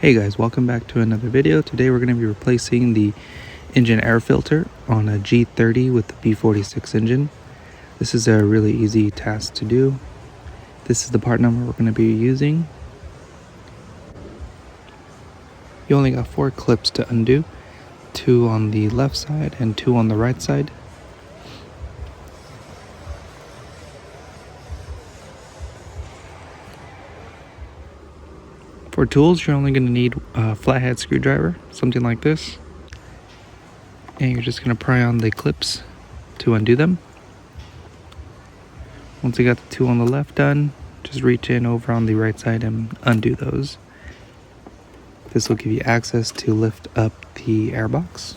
Hey guys, welcome back to another video. Today we're going to be replacing the engine air filter on a G30 with the B46 engine. This is a really easy task to do. This is the part number we're going to be using. You only got 4 clips to undo, 2 on the left side and 2 on the right side. For tools, you're only going to need a flathead screwdriver, something like this. And you're just going to pry on the clips to undo them. Once you got the 2 on the left done, just reach in over on the right side and undo those. This will give you access to lift up the airbox.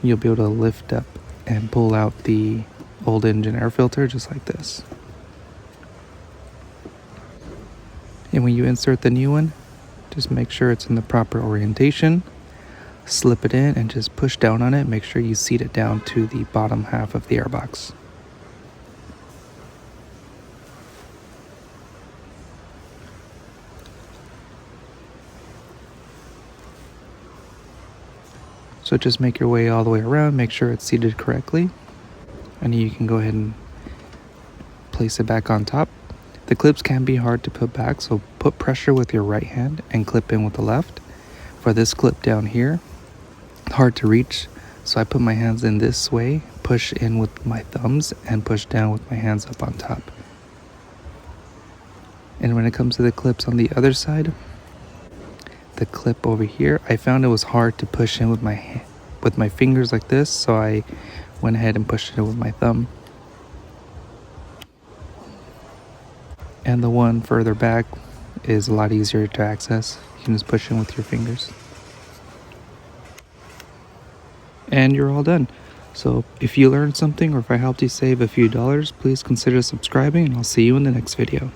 You'll be able to lift up and pull out the old engine air filter just like this. And when you insert the new one, just make sure it's in the proper orientation. Slip it in and just push down on it. Make sure you seat it down to the bottom half of the airbox. So just make your way all the way around, make sure it's seated correctly. And you can go ahead and place it back on top. The clips can be hard to put back, so put pressure with your right hand and clip in with the left. For this clip down here, hard to reach, so I put my hands in this way, push in with my thumbs, and push down with my hands up on top. And when it comes to the clips on the other side, the clip over here, I found it was hard to push in with my fingers like this, so I went ahead and pushed it in with my thumb. And the one further back is a lot easier to access. You can just push in with your fingers. And you're all done. So if you learned something or if I helped you save a few dollars, please consider subscribing, and I'll see you in the next video.